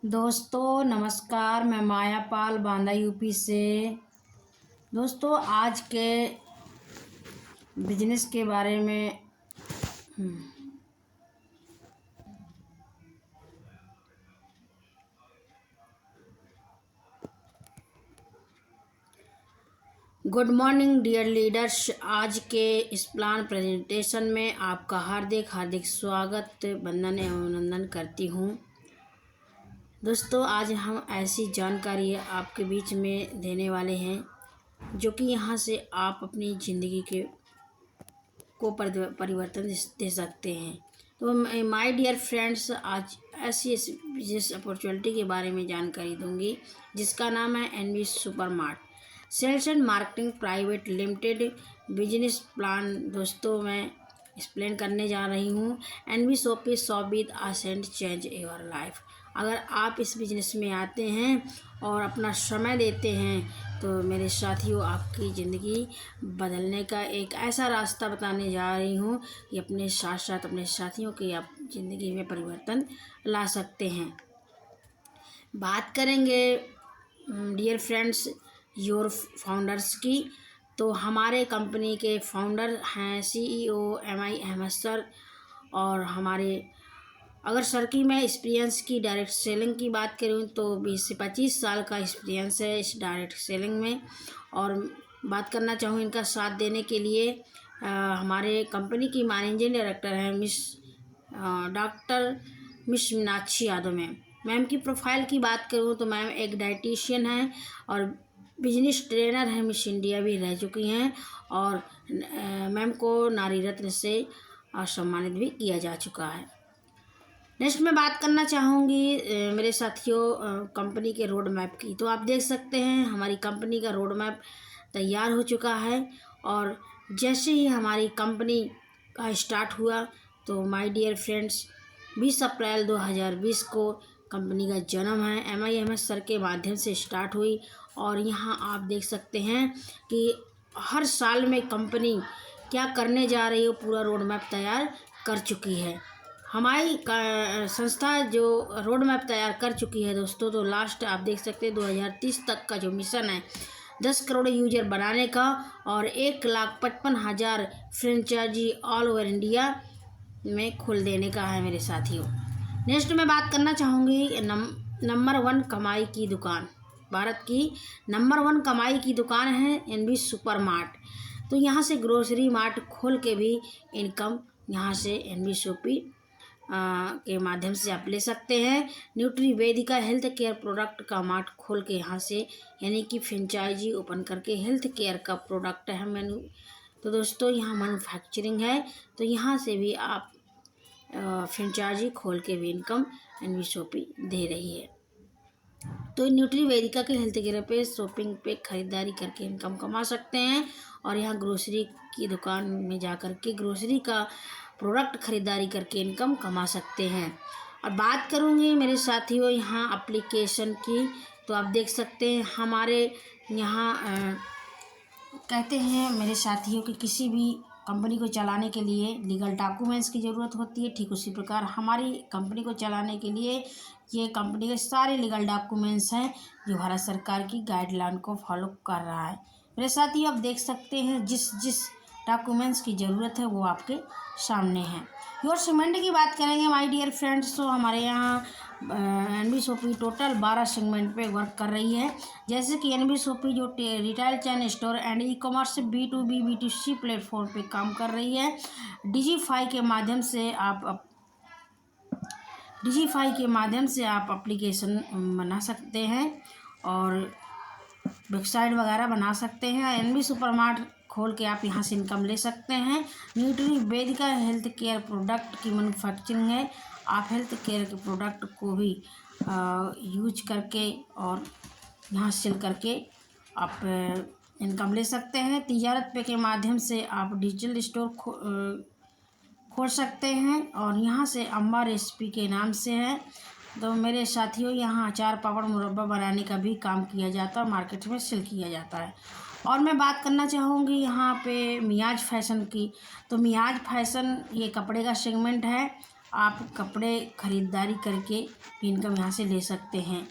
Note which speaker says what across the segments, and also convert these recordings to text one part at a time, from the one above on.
Speaker 1: दोस्तों नमस्कार। मैं माया पाल बांदा यूपी से। दोस्तों आज के बिजनेस के बारे में गुड मॉर्निंग डियर लीडर्स। आज के इस प्लान प्रेजेंटेशन में आपका हार्दिक हार्दिक स्वागत वंदन एवं अभिनंदन करती हूँ। दोस्तों आज हम ऐसी जानकारी आपके बीच में देने वाले हैं जो कि यहाँ से आप अपनी ज़िंदगी को परिवर्तन दे सकते हैं। तो माय डियर फ्रेंड्स, आज ऐसी बिजनेस अपॉर्चुनिटी के बारे में जानकारी दूंगी जिसका नाम है NB supermart sales and marketing private limited business plan. दोस्तों मैं एक्सप्लेन करने जा रही हूँ। NB shop with ascent change your life. अगर आप इस बिज़नेस में आते हैं और अपना समय देते हैं तो मेरे साथियों आपकी ज़िंदगी बदलने का एक ऐसा रास्ता बताने जा रही हूँ कि अपने साथ साथ अपने साथियों की आप ज़िंदगी में परिवर्तन ला सकते हैं। बात करेंगे डियर फ्रेंड्स योर फाउंडर्स की। तो हमारे कंपनी के फाउंडर हैं CEO MI अहमद सर। और हमारे अगर सर की मैं एक्सपीरियंस की डायरेक्ट सेलिंग की बात करूं तो 20 से 25 साल का एक्सपीरियंस है इस डायरेक्ट सेलिंग में। और बात करना चाहूँ इनका साथ देने के लिए हमारे कंपनी की मैनेजिंग डायरेक्टर हैं doctor miss Meenakshi Yadav ma'am की प्रोफाइल की बात करूँ तो मैम एक डाइटिशियन हैं और बिजनेस ट्रेनर हैं, मिस इंडिया भी रह चुकी हैं और मैम को नारी रत्न से सम्मानित भी किया जा चुका है। नेक्स्ट मैं बात करना चाहूँगी मेरे साथियों कंपनी के रोड मैप की। तो आप देख सकते हैं हमारी कंपनी का रोड मैप तैयार हो चुका है। और जैसे ही हमारी कंपनी का स्टार्ट हुआ तो माय डियर फ्रेंड्स 20 अप्रैल 2020 को कंपनी का जन्म है MI अहमद सर के माध्यम से स्टार्ट हुई। और यहाँ आप देख सकते हैं कि हर साल में कंपनी क्या करने जा रही है पूरा रोड मैप तैयार कर चुकी है। हमारी संस्था जो रोड मैप तैयार कर चुकी है दोस्तों, तो लास्ट आप देख सकते हैं 2030 तक का जो मिशन है 10 करोड़ यूजर बनाने का और 1,55,000 फ्रेंचाइजी ऑल ओवर इंडिया में खोल देने का है मेरे साथियों। नेक्स्ट मैं बात करना चाहूँगी नंबर 1 कमाई की दुकान। भारत की नंबर 1 कमाई की दुकान है एनबी सुपरमार्ट। तो यहाँ से ग्रोसरी मार्ट खोल के भी इनकम यहाँ से एनबी शॉपी के माध्यम से आप ले सकते हैं। न्यूट्री वेदिका हेल्थ केयर प्रोडक्ट का मार्ट खोल के यहाँ से यानी कि फ्रेंचाइजी ओपन करके हेल्थ केयर का प्रोडक्ट है मेनू। तो दोस्तों यहाँ मैन्युफैक्चरिंग है तो यहाँ से भी आप फ्रेंचाइजी खोल के भी इनकम एनबी शॉपी दे रही है। तो न्यूट्री वेदिका के हेल्थ केयर पे शॉपिंग पे ख़रीदारी करके इनकम कमा सकते हैं। और यहाँ ग्रोसरी की दुकान में जा कर के ग्रोसरी का प्रोडक्ट ख़रीदारी करके इनकम कमा सकते हैं। और बात करूँगी मेरे साथियों यहाँ एप्लीकेशन की। तो आप देख सकते हैं हमारे यहाँ कहते हैं मेरे साथियों कि किसी भी कंपनी को चलाने के लिए लीगल डॉक्यूमेंट्स की ज़रूरत होती है। ठीक उसी प्रकार हमारी कंपनी को चलाने के लिए ये कंपनी के सारे लीगल डॉक्यूमेंट्स हैं जो भारत सरकार की गाइडलाइन को फॉलो कर रहा है। मेरे साथियों आप देख सकते हैं जिस डॉक्यूमेंट्स की ज़रूरत है वो आपके सामने है। योर सेगमेंट की बात करेंगे माय डियर फ्रेंड्स, तो हमारे यहाँ एनबी शॉपी टोटल 12 सेगमेंट पे वर्क कर रही है। जैसे कि एनबी शॉपी जो retail chain store and e-commerce B2B B2C platform पे काम कर रही है। डिजीफाई के माध्यम से आप एप्लीकेशन बना सकते हैं और वेबसाइट वगैरह बना सकते हैं। एनबी सुपरमार्ट खोल के आप यहाँ से इनकम ले सकते हैं। न्यूट्री वेदिका हेल्थ केयर प्रोडक्ट की मैन्युफैक्चरिंग है। आप हेल्थ केयर के प्रोडक्ट को भी यूज करके और यहाँ सेल करके आप इनकम ले सकते हैं। तिजारत पे के माध्यम से आप डिजिटल स्टोर खोल सकते हैं और यहाँ से अम्बा रेसिपी के नाम से है। तो मेरे साथियों यहाँ अचार पापड़ मुरब्बा बनाने का भी काम किया जाता है, मार्केट में सेल किया जाता है। और मैं बात करना चाहूँगी यहाँ पे मियाज फैशन की। तो मियाज फैशन ये कपड़े का सेगमेंट है आप कपड़े खरीदारी करके भी इनकम यहाँ से ले सकते हैं।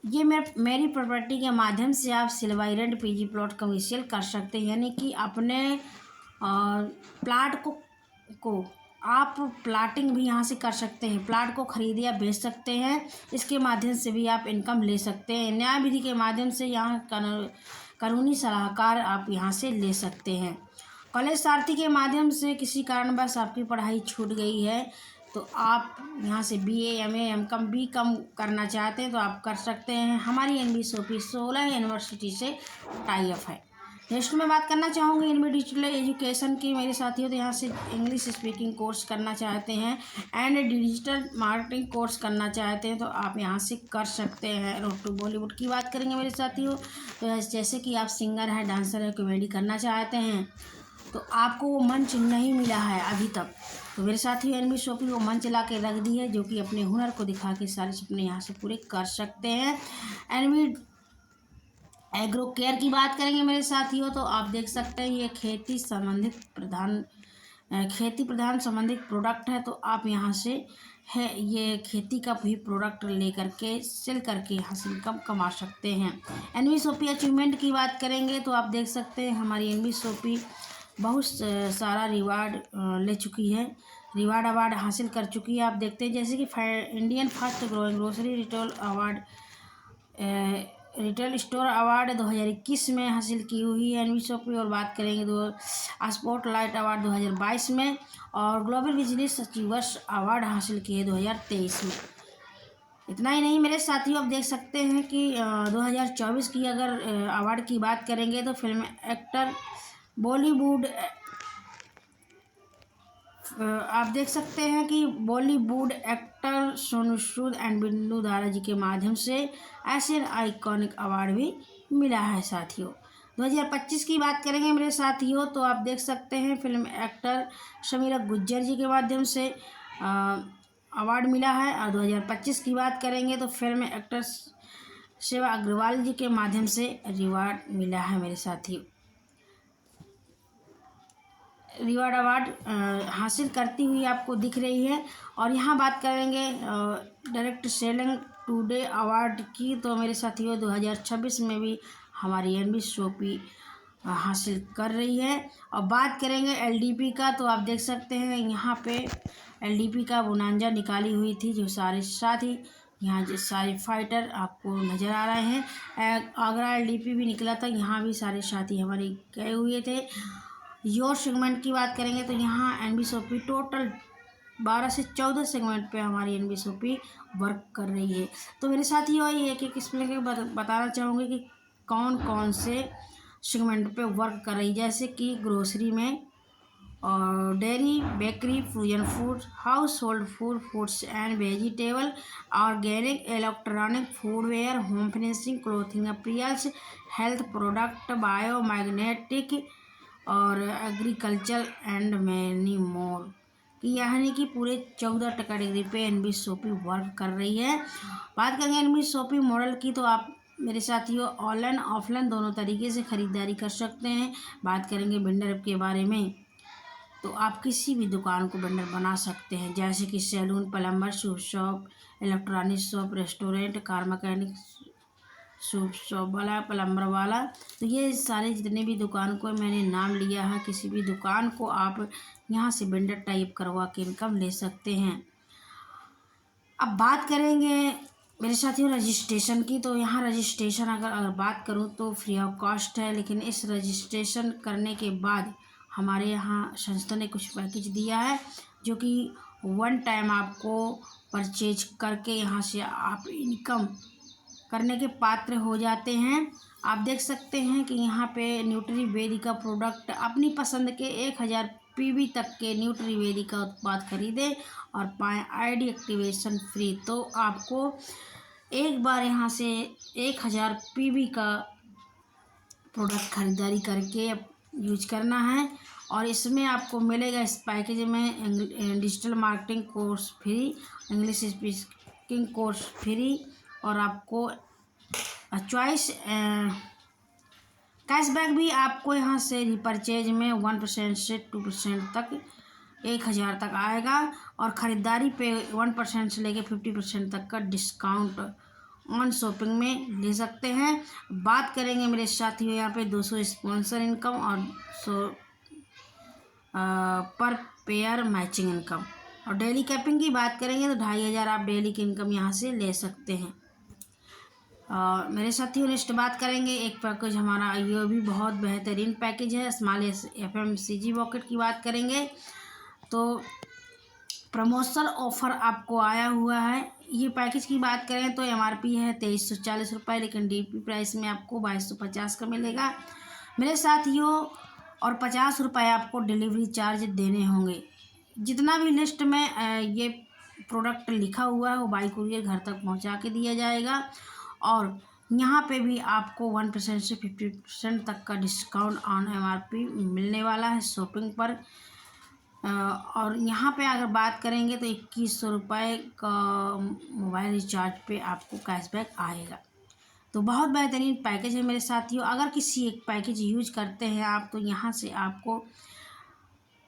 Speaker 1: ये मेरी प्रॉपर्टी के माध्यम से आप सिलवाई रेंट पीजी प्लॉट कमर्शियल कर सकते हैं, यानी कि अपने प्लाट को आप प्लाटिंग भी यहाँ से कर सकते हैं। प्लाट को खरीद या बेच सकते हैं, इसके माध्यम से भी आप इनकम ले सकते हैं। न्याय विधि के माध्यम से यहाँ कानूनी सलाहकार आप यहाँ से ले सकते हैं। कॉलेज सारथी के माध्यम से किसी कारणवश आपकी पढ़ाई छूट गई है तो आप यहाँ से BA MA MCOM BCom करना चाहते हैं तो आप कर सकते हैं। हमारी NBSOP 16 यूनिवर्सिटी से टाई अप है। नेक्स्ट में बात करना चाहूँगी इनमें डिजिटल एजुकेशन की। मेरे साथियों तो यहाँ से इंग्लिश स्पीकिंग कोर्स करना चाहते हैं एंड डिजिटल मार्केटिंग कोर्स करना चाहते हैं तो आप यहाँ से कर सकते हैं। रोड टू बॉलीवुड की बात करेंगे मेरे साथियों, तो जैसे कि आप सिंगर है, डांसर है, कॉमेडी करना चाहते हैं तो आपको वो मंच नहीं मिला है अभी तक, तो मेरे साथियों NBSOP वो मंच ला के रख दी है, जो कि अपने हुनर को दिखा के सारे सपने यहाँ से पूरे कर सकते हैं। NB एग्रो केयर की बात करेंगे मेरे साथियों तो आप देख सकते हैं ये खेती प्रधान संबंधित प्रोडक्ट है, तो आप यहाँ से है ये खेती का भी प्रोडक्ट ले करके सेल करके यहाँ से इनकम कमा सकते हैं। NBSOP अचीवमेंट की बात करेंगे तो आप देख सकते हैं हमारी NBSOP बहुत सारा रिवार्ड ले चुकी है, रिवार्ड अवार्ड हासिल कर चुकी है। आप देखते हैं जैसे कि Indian first growing grocery retail store award 2021 में हासिल की हुई है NBSOP। और बात करेंगे स्पॉटलाइट अवार्ड 2022 में, और ग्लोबल बिजनेस अचीवर्स अवार्ड हासिल किए 2023 में। इतना ही नहीं मेरे साथियों, आप देख सकते हैं कि 2024 की अगर अवार्ड की बात करेंगे तो फिल्म एक्टर बॉलीवुड आप देख सकते हैं कि बॉलीवुड एक्टर सोनू सूद एंड बिंदु दारा जी के माध्यम से एशियन आइकॉनिक अवार्ड भी मिला है साथियों। 2025 की बात करेंगे मेरे साथियों तो आप देख सकते हैं फिल्म एक्टर समीरा गुज्जर जी के माध्यम से अवार्ड मिला है। और 2025 की बात करेंगे तो फिल्म एक्टर सेवा अग्रवाल जी के माध्यम से रिवार्ड मिला है मेरे साथियों। रिवार्ड अवार्ड हासिल करती हुई आपको दिख रही है। और यहाँ बात करेंगे डायरेक्ट सेलिंग टुडे अवार्ड की, तो मेरे साथियों 2026 में भी हमारी NBSOP हासिल कर रही है। और बात करेंगे LDP का तो आप देख सकते हैं यहाँ पे LDP का बोनांजा निकाली हुई थी, जो सारे साथी यहाँ जो सारे फाइटर आपको नज़र आ रहे हैं। आगरा LDP भी निकला था, यहाँ भी सारे साथी हमारे गए हुए थे। योर सेगमेंट की बात करेंगे तो यहाँ NBSOP टोटल 12 से 14 सेगमेंट पे हमारी NBSOP वर्क कर रही है। तो मेरे साथियों ये एक एक्सप्लेन के बताना चाहूँगी कि कौन कौन से सेगमेंट पे वर्क कर रही है, जैसे कि ग्रोसरी में और dairy, bakery, frozen food, house hold food, fruits and vegetable, organic, electronic, foodware, home finishing, clothing appears, health product, biomagnetic और एग्रीकल्चर एंड मैनी मोर की, यानी कि पूरे 14 कैटेगरी पे NBSOP वर्क कर रही है। बात करेंगे NBSOP मॉडल की तो आप मेरे साथियों ऑनलाइन ऑफलाइन दोनों तरीके से ख़रीदारी कर सकते हैं। बात करेंगे वेंडर के बारे में तो आप किसी भी दुकान को वेंडर बना सकते हैं, जैसे कि salon, plumber, shoes shop, electronic shop, restaurant, car mechanic, shoes shop वाला, प्लम्बर वाला। तो ये सारे जितने भी दुकान को मैंने नाम लिया है, किसी भी दुकान को आप यहाँ से वेंडर टाइप करवा के इनकम ले सकते हैं। अब बात करेंगे मेरे साथियों रजिस्ट्रेशन की, तो यहाँ रजिस्ट्रेशन अगर बात करूँ तो फ्री ऑफ कॉस्ट है, लेकिन इस रजिस्ट्रेशन करने के बाद हमारे यहाँ संस्था ने कुछ पैकेज दिया है, जो कि वन टाइम आपको परचेज करके यहाँ से आप इनकम करने के पात्र हो जाते हैं। आप देख सकते हैं कि यहाँ पे न्यूट्रीवेदिका प्रोडक्ट अपनी पसंद के 1000 PV तक के न्यूट्रीवेदिका उत्पाद खरीदें और पाएँ ID एक्टिवेशन फ्री। तो आपको एक बार यहाँ से 1000 PV का प्रोडक्ट खरीदारी करके यूज करना है, और इसमें आपको मिलेगा इस पैकेज में digital marketing course free, English speaking course free, और आपको चॉइस कैशबैक भी आपको यहाँ से रिपर्चेज में 1% से 2% तक 1000 तक आएगा। और ख़रीदारी पे 1% से लेके 50% तक का डिस्काउंट ऑन शॉपिंग में ले सकते हैं। बात करेंगे मेरे साथियों यहाँ पे 200 स्पॉन्सर इनकम और 100 पर पेयर मैचिंग इनकम। और डेली कैपिंग की बात करेंगे तो 2500 आप डेली की इनकम यहाँ से ले सकते हैं। मेरे साथियों नेक्स्ट बात करेंगे एक पैकेज हमारा, ये भी बहुत बेहतरीन पैकेज है, स्मॉल FMCG पॉकेट की बात करेंगे तो प्रमोशन ऑफ़र आपको आया हुआ है। ये पैकेज की बात करें तो MRP है 2340 रुपये, लेकिन DP प्राइस में आपको 2250 का मिलेगा मेरे साथियों। और 50 रुपये आपको डिलीवरी चार्ज देने होंगे। जितना भी लिस्ट में ये प्रोडक्ट लिखा हुआ है वो बाई कुरियर घर तक पहुंचा के दिया जाएगा। और यहाँ पे भी आपको 1% से 50% तक का डिस्काउंट ऑन MRP मिलने वाला है शॉपिंग पर। और यहाँ पे अगर बात करेंगे तो 2100 रुपये का मोबाइल रिचार्ज पे आपको कैशबैक आएगा। तो बहुत बेहतरीन पैकेज है मेरे साथियों। अगर किसी एक पैकेज यूज करते हैं आप तो यहाँ से आपको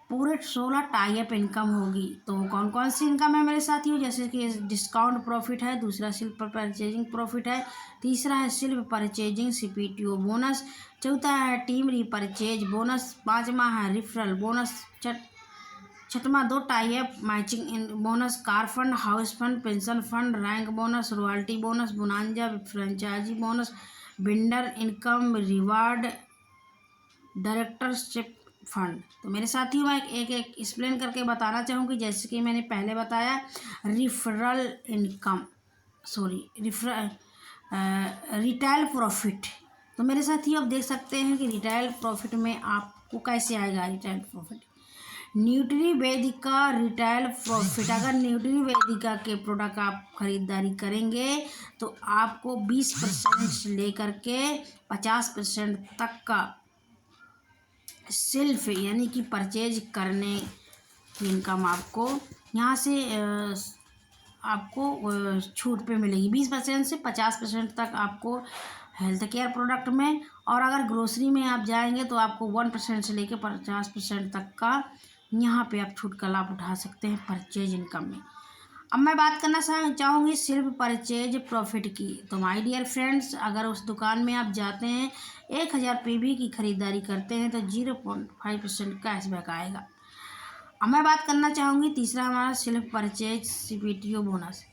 Speaker 1: पूरे 16 टाई अप इनकम होगी। तो कौन कौन सी इनकम है मेरे साथियों, जैसे कि डिस्काउंट प्रॉफिट है, दूसरा सिल्फ परचेजिंग प्रॉफिट है, तीसरा है सिल्फ परचेजिंग CPTO बोनस, चौथा है टीम रिपरचेज बोनस, पाँचवा है रिफरल बोनस, छठवां 2 tie up matching bonus, car fund, house fund, pension fund, rank bonus, royalty bonus, bonanza, franchisee bonus, builder income, reward, directorship fund. तो मेरे साथियों मैं एक एक्सप्लेन करके बताना चाहूँगी। जैसे कि मैंने पहले बताया रिटेल प्रॉफिट। तो मेरे साथियों आप देख सकते हैं कि रिटेल प्रॉफिट में आपको कैसे आएगा रिटेल प्रॉफिट। न्यूट्री वेदिका रिटेल प्रॉफिट, अगर न्यूट्री वेदिका के प्रोडक्ट आप खरीदारी करेंगे तो आपको 20% से लेकर के 50% तक का सिल्फ यानी कि परचेज करने की इनकम आपको यहाँ से आपको छूट पे मिलेगी। 20% से 50% तक आपको हेल्थ केयर प्रोडक्ट में। और अगर ग्रोसरी में आप जाएंगे तो आपको 1% से लेकर 50% तक का यहाँ पे आप छूट का लाभ उठा सकते हैं परचेज इनकम में। अब मैं बात करना चाहूँगी सिर्फ परचेज प्रॉफिट की। तो माय डियर फ्रेंड्स, अगर उस दुकान में आप जाते हैं 1000 PV की ख़रीदारी करते हैं तो 0.5% कैशबैक आएगा। अब मैं बात करना चाहूँगी तीसरा हमारा सिर्फ परचेज CPTO बोनस।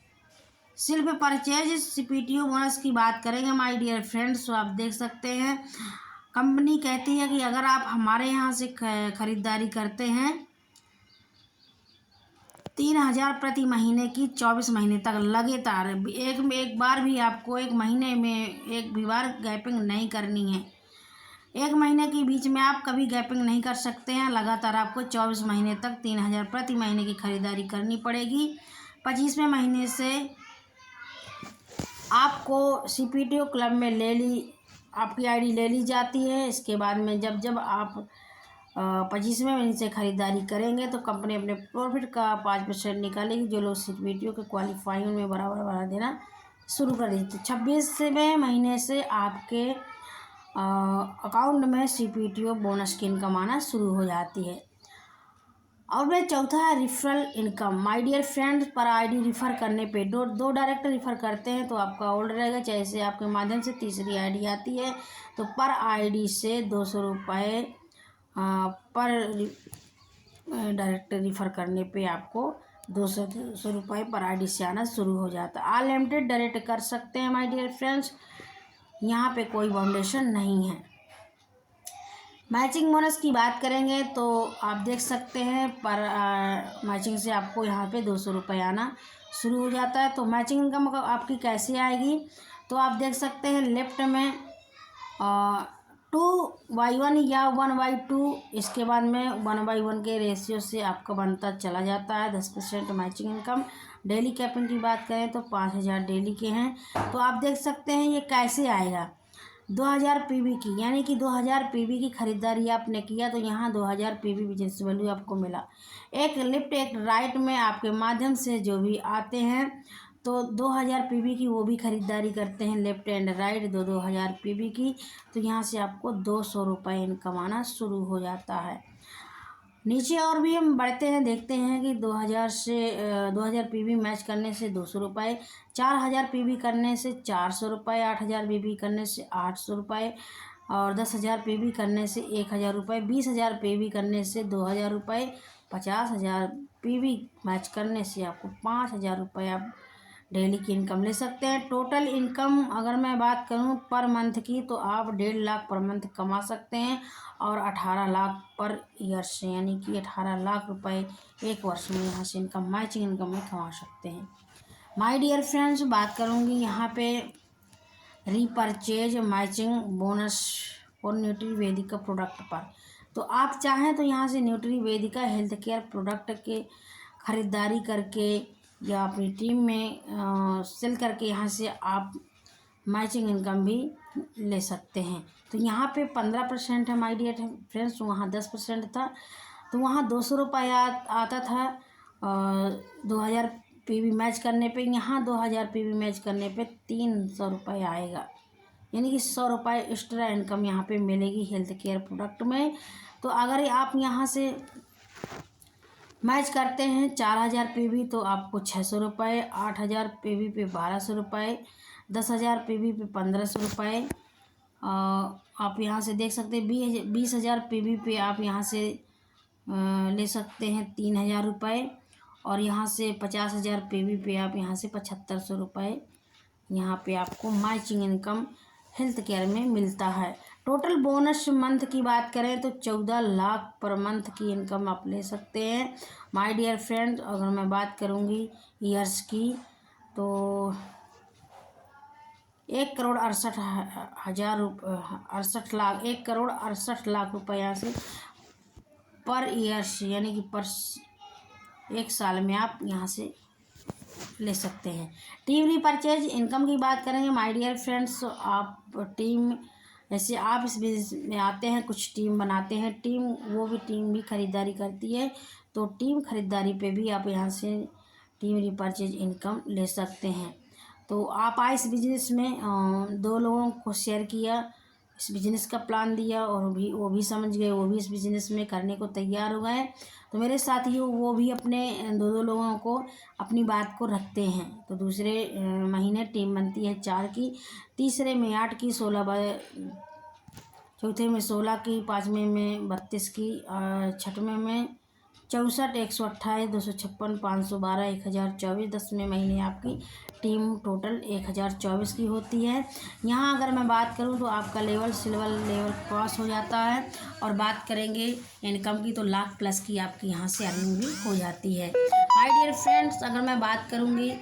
Speaker 1: सिर्फ परचेज CPTO बोनस की बात करेंगे माय डियर फ्रेंड्स, तो आप देख सकते हैं कंपनी कहती है कि अगर आप हमारे यहाँ से ख़रीदारी करते हैं 3000 प्रति महीने की 24 महीने तक लगातार, एक बार भी आपको एक महीने में एक भी बार गैपिंग नहीं करनी है। एक महीने के बीच में आप कभी गैपिंग नहीं कर सकते हैं। लगातार आपको 24 महीने तक 3000 प्रति महीने की खरीदारी करनी पड़ेगी। 25वें महीने से आपको CPTO क्लब में आपकी ID ले ली जाती है। इसके बाद में जब आप 25वें महीने से ख़रीदारी करेंगे तो कंपनी अपने प्रॉफिट का 5% निकालेगी। जो लोग CPTO के क्वालिफाई में बराबर देना शुरू कर देते। 26वें महीने से आपके अकाउंट में CPTO बोनस की इनकम आना शुरू हो जाती है। और वह चौथा है referral income. My dear friends, पर ID रिफ़र करने पे दो डायरेक्ट रिफ़र करते हैं तो आपका ओल्ड रहेगा। जैसे आपके माध्यम से तीसरी ID आती है तो पर ID से 200 रुपये पर डायरेक्ट रिफ़र करने पे आपको 200 रुपये पर ID से आना शुरू हो जाता है। अनलिमिटेड डायरेक्ट कर सकते हैं माय डियर फ्रेंड्स, यहाँ पे कोई बाउंडेशन नहीं है। मैचिंग बोनस की बात करेंगे तो आप देख सकते हैं पर मैचिंग से आपको यहाँ पे 200 रुपये आना शुरू हो जाता है। तो मैचिंग इनकम आपकी कैसे आएगी तो आप देख सकते हैं लेफ्ट में 2/1 या 1/2, इसके बाद में 1/1 के रेशियो से आपका बनता चला जाता है 10% मैचिंग इनकम। डेली कैपिंग की बात करें तो 5000 डेली के हैं। तो आप देख सकते हैं ये कैसे आएगा। 2000 PV की यानी कि 2000 PV की ख़रीदारी आपने किया तो यहाँ 2000 PV बिजनेस वैल्यू आपको मिला। एक लेफ्ट एक राइट में आपके माध्यम से जो भी आते हैं तो 2000 PV की वो भी ख़रीदारी करते हैं लेफ्ट एंड राइट 2000 PV की। तो यहाँ से आपको 200 रुपये इनकम आना शुरू हो जाता है। नीचे और भी हम बढ़ते हैं, देखते हैं कि 2000 से 2000 पीवी मैच करने से 200 रुपये, 4000 पीवी करने से 400 रुपये, 8000 पीवी करने से 800 रुपये और 10,000 पीवी करने से 1000 रुपये, 20,000 पीवी करने से 2000 रुपये, 50,000 पीवी मैच करने से आपको 5000 रुपये आप डेली की इनकम ले सकते हैं। टोटल इनकम अगर मैं बात करूं पर मंथ की तो आप 1.5 लाख पर मंथ कमा सकते हैं और 18 लाख पर ईयर से, यानी कि 18 लाख रुपए एक वर्ष में यहाँ से इनकम, मैचिंग इनकम में कमा सकते हैं। माय डियर फ्रेंड्स, बात करूँगी यहाँ पे रीपरचेज मैचिंग बोनस और न्यूट्रीवेदिका प्रोडक्ट पर। तो आप चाहें तो यहाँ से न्यूट्रीवेदिका हेल्थ केयर प्रोडक्ट के ख़रीदारी करके या अपनी टीम में सेल करके यहाँ से आप मैचिंग इनकम भी ले सकते हैं। तो यहाँ पे 15% है माय डियर फ्रेंड्स, वहाँ 10% था। तो वहाँ 200 रुपये आता था 2000 पीवी मैच करने पे, यहाँ 2000 पीवी मैच करने पे 300 रुपये आएगा, यानी कि 100 रुपये एक्स्ट्रा इनकम यहाँ पे मिलेगी हेल्थ केयर प्रोडक्ट में। तो अगर आप यहाँ से मैच करते हैं 4000 पीवी तो आपको 600 रुपये, 8000 पीवी पे 1200 रुपये, 10,000 पीवी पे 1500 रुपये। आप यहाँ से देख सकते हैं 20,000 पीवी पे आप यहाँ से ले सकते हैं 3000 रुपये और यहाँ से 50,000 पीवी पे आप यहाँ से 7500 रुपये यहाँ पे आपको मैचिंग इनकम हेल्थ केयर में मिलता है। टोटल बोनस मंथ की बात करें तो 14 लाख पर मंथ की इनकम आप ले सकते हैं माय डियर फ्रेंड। अगर मैं बात करूँगी ईयर्स की तो 1,68,68 लाख रुपये यहाँ से पर ईयर्स, यानी कि पर एक साल में आप यहाँ से ले सकते हैं। टीम रीपरचेज इनकम की बात करेंगे माय डियर फ्रेंड्स। आप टीम, जैसे आप इस बिजनेस में आते हैं, कुछ टीम बनाते हैं, वो भी टीम भी खरीदारी करती है, तो टीम खरीदारी पे भी आप यहाँ से टीम रीपरचेज इनकम ले सकते हैं। तो आप आए इस बिज़नेस में, 2 लोगों को शेयर किया, इस बिज़नेस का प्लान दिया और वो भी समझ गए, वो भी इस बिज़नेस में करने को तैयार हो गए। तो मेरे साथियों वो भी अपने 2 लोगों को अपनी बात को रखते हैं। तो दूसरे महीने टीम बनती है 4 की, तीसरे में 8 की, चौथे में 16 की, 5वें में 32 की, 6वें में 64, 128, 256, 512, 1024, 10वें महीने आपकी टीम टोटल 1024 की होती है। यहाँ अगर मैं बात करूँ तो आपका लेवल सिल्वर लेवल क्रॉस हो जाता है। और बात करेंगे इनकम की तो लाख प्लस की आपकी यहाँ से अर्निंग भी हो जाती है। माय डियर फ्रेंड्स, अगर मैं बात करूँगी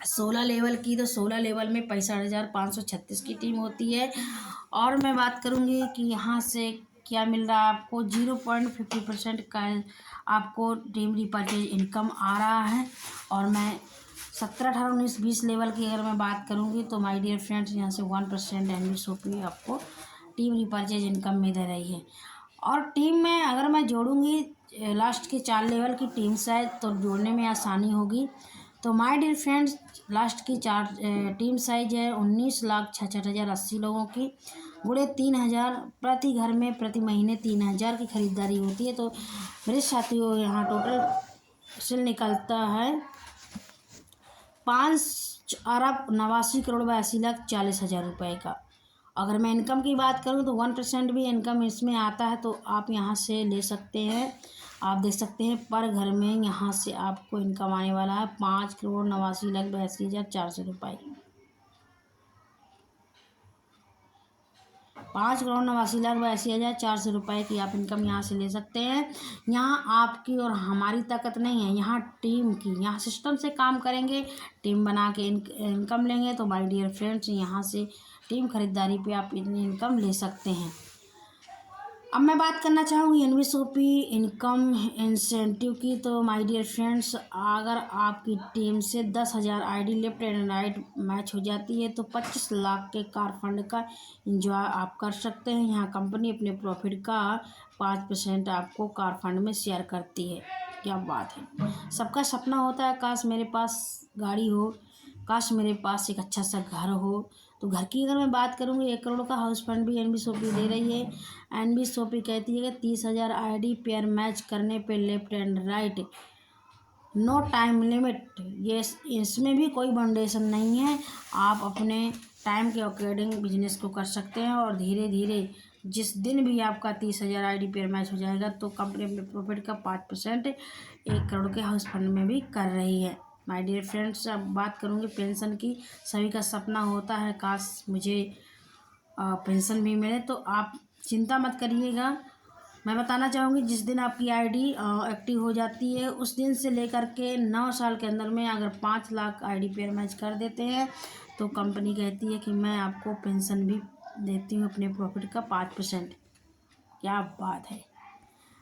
Speaker 1: 16 लेवल की तो 16 लेवल में 65,536 की टीम होती है। और मैं बात करूँगी कि यहाँ से क्या मिल रहा है आपको, 0.50% का आपको टीम रीपरचेज इनकम आ रहा है। और मैं 17, 18, 19, 20 लेवल की अगर मैं बात करूँगी तो माय डियर फ्रेंड्स यहाँ से 1% एनवीएसओपी आपको टीम रीपरचेज इनकम में दे रही है। और टीम में अगर मैं जोड़ूँगी लास्ट के 4 लेवल की टीम साइज तो जोड़ने में आसानी होगी। तो माय डियर फ्रेंड्स, लास्ट की 4 टीम साइज है 19,66,080 लोगों की, गुणे 3000 प्रति घर में प्रति महीने 3000 की खरीदारी होती है। तो मेरे साथियों यहाँ टोटल सेल निकलता है 5,89,82,40,000 रुपये का। अगर मैं इनकम की बात करूँ तो 1% भी इनकम इसमें आता है, तो आप यहाँ से ले सकते हैं। आप देख सकते हैं पर घर में यहाँ से आपको इनकम आने वाला है 5,89,82,400 रुपये। 5,89,82,400 रुपये की आप इनकम यहाँ से ले सकते हैं। यहाँ आपकी और हमारी ताकत नहीं है, यहाँ टीम की, यहाँ सिस्टम से काम करेंगे, टीम बना के इनकम लेंगे। तो माय डियर फ्रेंड्स, यहाँ से टीम खरीदारी पे आप इतनी इनकम ले सकते हैं। अब मैं बात करना चाहूँगी एनवीएसओपी इनकम इंसेंटिव की। तो माय डियर फ्रेंड्स, अगर आपकी टीम से 10,000 ID left and right match हो जाती है तो 25 लाख के कार फंड का एंजॉय आप कर सकते हैं। यहाँ कंपनी अपने प्रॉफिट का 5% आपको कार फंड में शेयर करती है। क्या बात है, सबका सपना होता है काश मेरे पास गाड़ी हो, काश मेरे पास एक अच्छा सा घर हो। तो घर की अगर मैं बात करूँगी 1 करोड़ का हाउस फंड भी एनबीएसओपी दे रही है। एनबीएसओपी कहती है कि 30,000 आईडी पेयर मैच करने पे left and right, no time limit. ये इसमें भी कोई बाउंडेशन नहीं है, आप अपने टाइम के अकॉर्डिंग बिजनेस को कर सकते हैं। और धीरे धीरे जिस दिन भी आपका 30,000 आईडी पेयर मैच हो जाएगा तो कंपनी अपने प्रॉफिट का 5% 1 करोड़ के हाउस फंड में भी कर रही है। माय डियर फ्रेंड्स, अब बात करूँगी पेंशन की। सभी का सपना होता है काश मुझे पेंशन भी मिले, तो आप चिंता मत करिएगा। मैं बताना चाहूँगी जिस दिन आपकी आईडी एक्टिव हो जाती है उस दिन से लेकर के 9 साल के अंदर में अगर 5 लाख आईडी पेयर मैच कर देते हैं तो कंपनी कहती है कि मैं आपको पेंशन भी देती हूँ अपने प्रॉफिट का 5%। क्या बात है।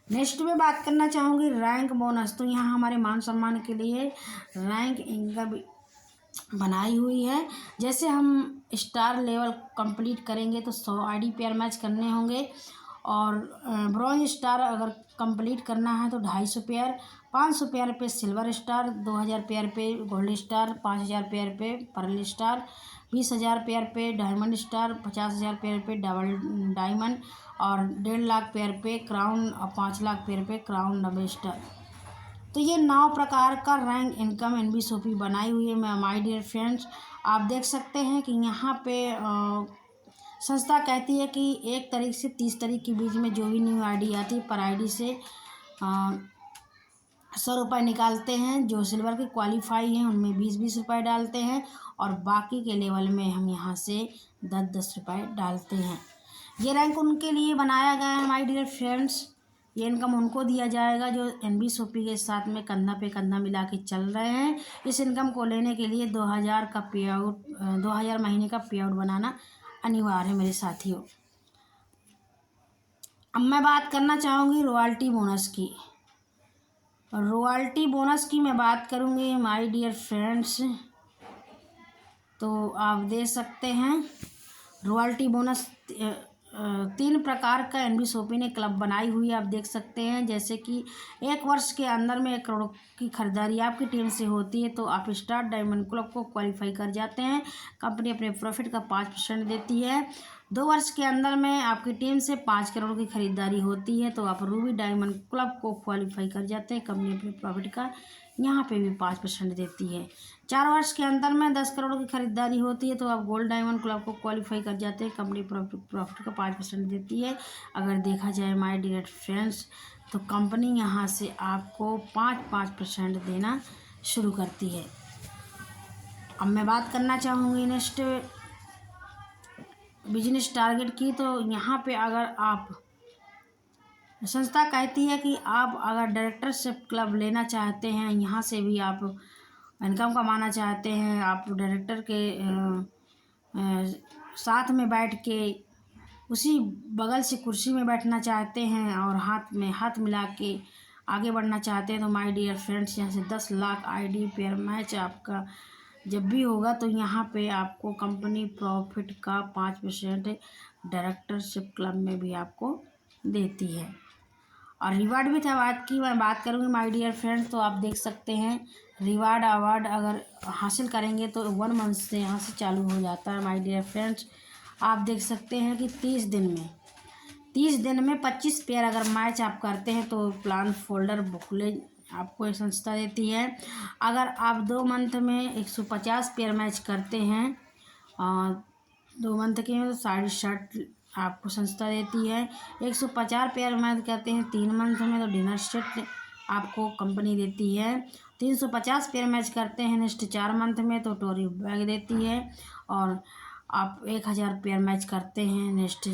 Speaker 1: नेक्स्ट में बात करना चाहूँगी रैंक बोनस। तो यहाँ हमारे मान सम्मान के लिए रैंक इनकम बनाई हुई है। जैसे हम स्टार लेवल कंप्लीट करेंगे तो 100 आईडी पेयर मैच करने होंगे, और ब्रॉन्ज स्टार अगर कंप्लीट करना है तो 250 पेयर, 500 पेयर पे सिल्वर स्टार, 2000 पेयर पे गोल्ड स्टार, 5000 पेयर पे पर्ल स्टार, 20,000 पेयर पे डायमंड स्टार, 50,000 पेयर पे डबल डायमंड, और 1.5 लाख पेयर पे क्राउन, और 5 लाख पेयर पे क्राउन डबल स्टार। तो ये 9 प्रकार का रैंक इनकम एनबीएसओपी बनाई हुई है। माय डियर फ्रेंड्स, आप देख सकते हैं कि यहाँ पे संस्था कहती है कि 1 तारीख से 30 तारीख के बीच में जो भी न्यू आईडी आती है पर आईडी से 100 रुपये निकालते हैं। जो सिल्वर के क्वालिफाई हैं उनमें 20-20 रुपये डालते हैं, और बाकी के लेवल में हम यहाँ से 10-10 रुपये डालते हैं। ये रैंक उनके लिए बनाया गया है माय डियर फ्रेंड्स। ये इनकम उनको दिया जाएगा जो एनबीएसओपी के साथ में कंधा पे कंधा मिला के चल रहे हैं। इस इनकम को लेने के लिए 2000 का पे आउट 2000 महीने का पे आउट बनाना अनिवार्य है मेरे साथियों। अब मैं बात करना चाहूँगी रॉयल्टी बोनस की। रॉयल्टी बोनस की मैं बात करूँगी माय डियर फ्रेंड्स, तो आप देख सकते हैं रॉयल्टी बोनस 3 प्रकार का एनबीएसओपी ने क्लब बनाई हुई है। आप देख सकते हैं जैसे कि 1 वर्ष के अंदर में 1 करोड़ की खरीदारी आपकी टीम से होती है तो आप स्टार डायमंड क्लब को क्वालिफाई कर जाते हैं। कंपनी अपने प्रॉफिट का 5% देती है। 2 वर्ष के अंदर में आपकी टीम से 5 करोड़ की खरीदारी होती है तो आप रूबी डायमंड क्लब को क्वालिफाई कर जाते हैं। कंपनी अपने प्रॉफिट का यहाँ पे भी 5% देती है। 4 वर्ष के अंदर में 10 करोड़ की खरीदारी होती है तो आप गोल्ड डायमंड क्लब को क्वालिफाई कर जाते हैं। कंपनी प्रॉफिट का 5% देती है। अगर देखा जाए माय डियर फ्रेंड्स तो कंपनी यहाँ से आपको 5% देना शुरू करती है। अब मैं बात करना चाहूँगी नेक्स्ट बिजनेस टारगेट की। तो यहाँ पे अगर आप संस्था कहती है कि आप अगर डायरेक्टरशिप क्लब लेना चाहते हैं, यहाँ से भी आप इनकम कमाना चाहते हैं, आप डायरेक्टर के साथ में बैठ के उसी बगल से कुर्सी में बैठना चाहते हैं और हाथ में हाथ मिला के आगे बढ़ना चाहते हैं तो माय डियर फ्रेंड्स यहाँ से 10 लाख आईडी पेयर मैच आपका जब भी होगा तो यहाँ पे आपको कंपनी प्रॉफिट का 5% डायरेक्टरशिप क्लब में भी आपको देती है। और रिवार्ड भी था बात की मैं बात करूँगी माय डियर फ्रेंड्स, तो आप देख सकते हैं रिवार्ड अवार्ड अगर हासिल करेंगे तो 1 मंथ से यहाँ से चालू हो जाता है माय डियर फ्रेंड्स। आप देख सकते हैं कि 30 दिन में 25 पेयर अगर मैच आप करते हैं तो प्लान फोल्डर बुकलेट आपको एक संस्था देती है। अगर आप 2 मंथ में 150 पेयर मैच करते हैं 2 मंथ के में तो 60 आपको संस्था देती है। 150 पेयर मैच करते हैं 3 मंथ में तो डिनर सेट आपको कंपनी देती है। 350 पेयर मैच करते हैं नेक्स्ट 4 मंथ में तो टोरी बैग देती है। और आप 1000 पेयर मैच करते हैं नेक्स्ट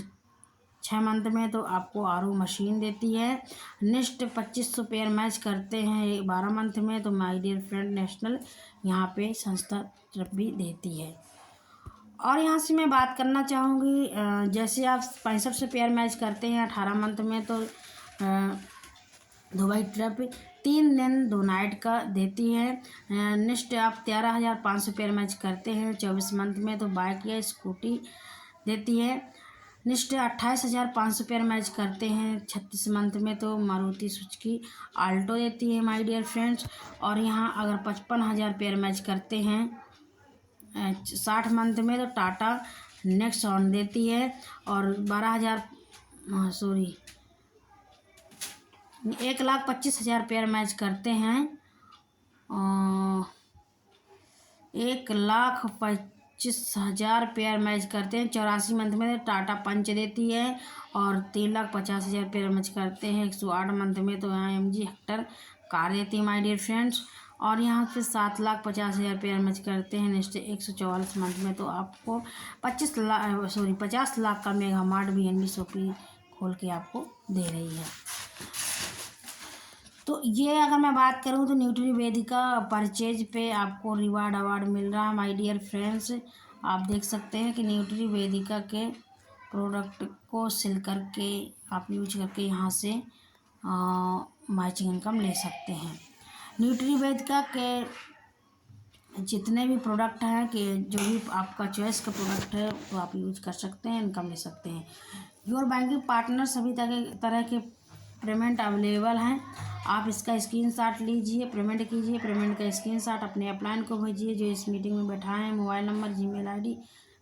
Speaker 1: 6 मंथ में तो आपको आरओ मशीन देती है। नेक्स्ट 2500 पेयर मैच करते हैं 12 मंथ में तो माय डियर फ्रेंड नेशनल यहाँ पे संस्था ट्रप भी देती है। और यहाँ से मैं बात करना चाहूँगी जैसे आप 6500 पेयर मैच करते हैं 18 मंथ में तो दुबई ट्रिप 3 दिन 2 नाइट का देती है। नेक्स्ट आप 13500 पेयर मैच करते हैं 24 मंथ में तो बाइक या स्कूटी देती है। नेक्स्ट 28500 पेयर मैच करते हैं 36 मंथ में तो मारुति सुजुकी आल्टो देती है माय डियर फ्रेंड्स। और यहाँ अगर 55000 पेयर मैच करते हैं 60 मंथ में तो टाटा नेक्स्ट ऑन देती है और 1,25,000 पेयर मैच करते हैं। 1,25,000 पेयर मैच करते हैं 84 मंथ में टाटा पंच देती है और 3,50,000 पेयर मैच करते हैं 108 मंथ में तो AMG हेक्टर कार देती है माय डियर फ्रेंड्स। और यहाँ पे 7,50,000 पेयर मैच करते हैं नेक्स्ट 144 मंथ में तो आपको 50 लाख का मेगा मार्ट भी NBSOP खोल के आपको दे रही है। तो ये अगर मैं बात करूँ तो न्यूट्रीवेदिका परचेज पे आपको रिवार्ड अवार्ड मिल रहा है माय डियर फ्रेंड्स। आप देख सकते हैं कि न्यूट्रीवेदिका के प्रोडक्ट को सेल करके आप यूज करके यहाँ से मैचिंग इनकम ले सकते हैं। न्यूट्रीवेदिका के जितने भी प्रोडक्ट हैं कि जो भी आपका चॉइस का प्रोडक्ट है तो आप यूज कर सकते हैं, इनकम ले सकते हैं। योर बैंकिंग पार्टनर सभी तरह के पेमेंट अवेलेबल हैं। आप इसका स्क्रीनशॉट लीजिए, पेमेंट कीजिए, पेमेंट का स्क्रीनशॉट अपने अपलाइन को भेजिए जो इस मीटिंग में बैठा है, मोबाइल नंबर जीमेल आईडी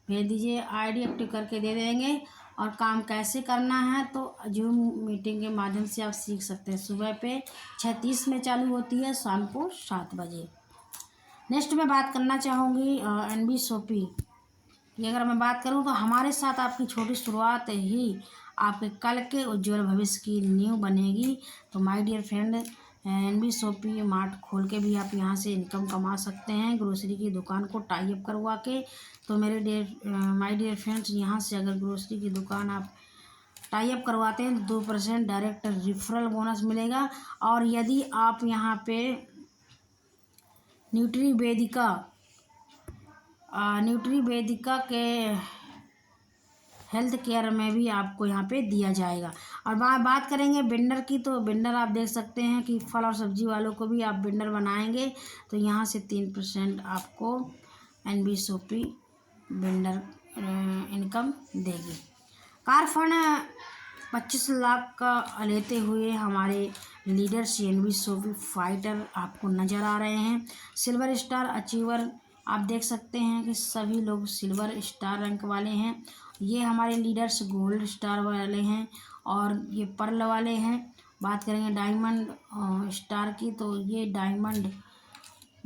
Speaker 1: भेज दीजिए, आईडी एक्टिव करके दे देंगे। और काम कैसे करना है तो जूम मीटिंग के माध्यम से आप सीख सकते हैं। सुबह पे 6:30 में चालू होती है, शाम को 7 बजे। नेक्स्ट मैं बात करना चाहूँगी NBSOP की। अगर मैं बात करूँ तो हमारे साथ आपकी छोटी शुरुआत ही आपके कल के उज्जवल भविष्य की नींव बनेगी। तो my dear friend NBSOP mart खोल के भी आप यहाँ से इनकम कमा सकते हैं ग्रोसरी की दुकान को टाई अप करवा के। तो माय डियर फ्रेंड्स यहाँ से अगर ग्रोसरी की दुकान आप टाई अप करवाते हैं तो 2% डायरेक्ट रिफरल बोनस मिलेगा। और यदि आप यहाँ पे न्यूट्रीवेदिका के हेल्थ केयर में भी आपको यहाँ पे दिया जाएगा। और बात करेंगे वेंडर की तो वेंडर आप देख सकते हैं कि फल और सब्जी वालों को भी आप वेंडर बनाएंगे तो यहाँ से 3% आपको NBSOP वेंडर इनकम देगी। कार फंड 25 लाख का लेते हुए हमारे लीडर्स NBSOP फाइटर आपको नज़र आ रहे हैं। सिल्वर स्टार अचीवर आप देख सकते हैं कि सभी लोग सिल्वर स्टार रैंक वाले हैं। ये हमारे लीडर्स गोल्ड स्टार वाले हैं और ये पर्ल वाले हैं। बात करेंगे डायमंड स्टार की तो ये डायमंड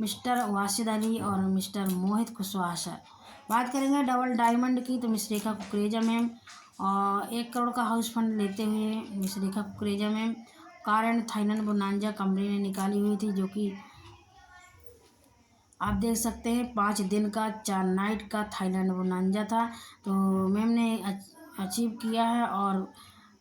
Speaker 1: मिस्टर वासिद अली और मिस्टर मोहित कुशवाहा सर। बात करेंगे डबल डायमंड की तो मिस रेखा कुकरेजा मैम और 1 करोड़ का हाउस फंड लेते हुए miss Rekha Kukreja ma'am. Car and Thailand bonanza company ने निकाली हुई थी जो कि आप देख सकते हैं 5 दिन का 4 नाइट का थाईलैंड बोनांजा था तो मैम ने अचीव किया है। और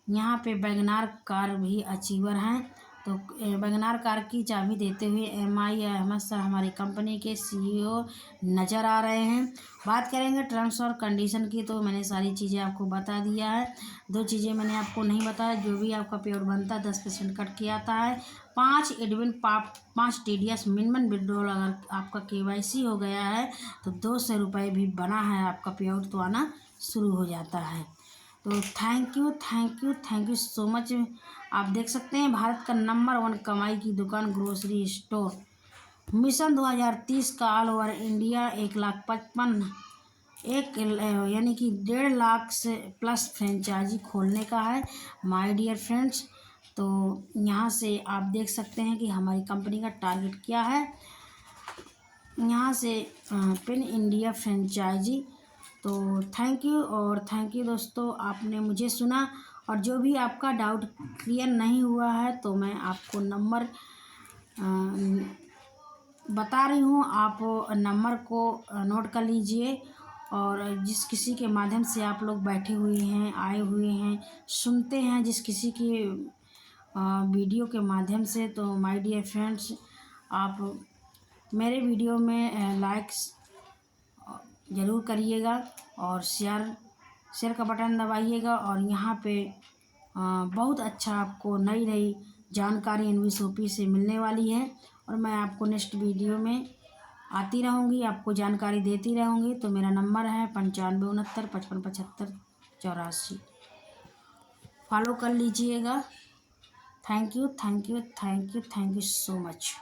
Speaker 1: यहाँ पे वैगनार कार भी अचीवर हैं। तो वैगनार कार की चाबी देते हुए MI अहमद सर हमारी कंपनी के CEO नज़र आ रहे हैं। बात करेंगे टर्म्स और कंडीशन की तो मैंने सारी चीज़ें आपको बता दिया है। 2 चीज़ें मैंने आपको नहीं बताया, जो भी आपका पेयर बनता है 10% कट किया आता है। 5 एडमिन 5 TDS मिनिमम विड्रॉल अगर आपका KYC हो गया है तो 200 रुपये भी बना है आपका पेयर तो आना शुरू हो जाता है। तो थैंक यू सो मच। आप देख सकते हैं भारत का नंबर 1 कमाई की दुकान ग्रोसरी स्टोर मिशन 2030 का ऑल ओवर इंडिया 1,55,000 यानी कि 1.5 लाख से प्लस फ्रेंचाइजी खोलने का है माय डियर फ्रेंड्स। तो यहाँ से आप देख सकते हैं कि हमारी कंपनी का टारगेट क्या है। यहाँ से पिन इंडिया फ्रेंचाइजी। तो थैंक यू दोस्तों, आपने मुझे सुना। और जो भी आपका डाउट क्लियर नहीं हुआ है तो मैं आपको नंबर बता रही हूँ, आप नंबर को नोट कर लीजिए। और जिस किसी के माध्यम से आप लोग बैठे हुए हैं, आए हुए हैं, सुनते हैं जिस किसी की वीडियो के माध्यम से, तो माय डियर फ्रेंड्स आप मेरे वीडियो में लाइक्स ज़रूर करिएगा और शेयर का बटन दबाइएगा। और यहाँ पे बहुत अच्छा आपको नई जानकारी NBSOP से मिलने वाली है और मैं आपको नेक्स्ट वीडियो में आती रहूँगी, आपको जानकारी देती रहूँगी। तो मेरा नंबर है 9569557584। फॉलो कर लीजिएगा। Thank you so much.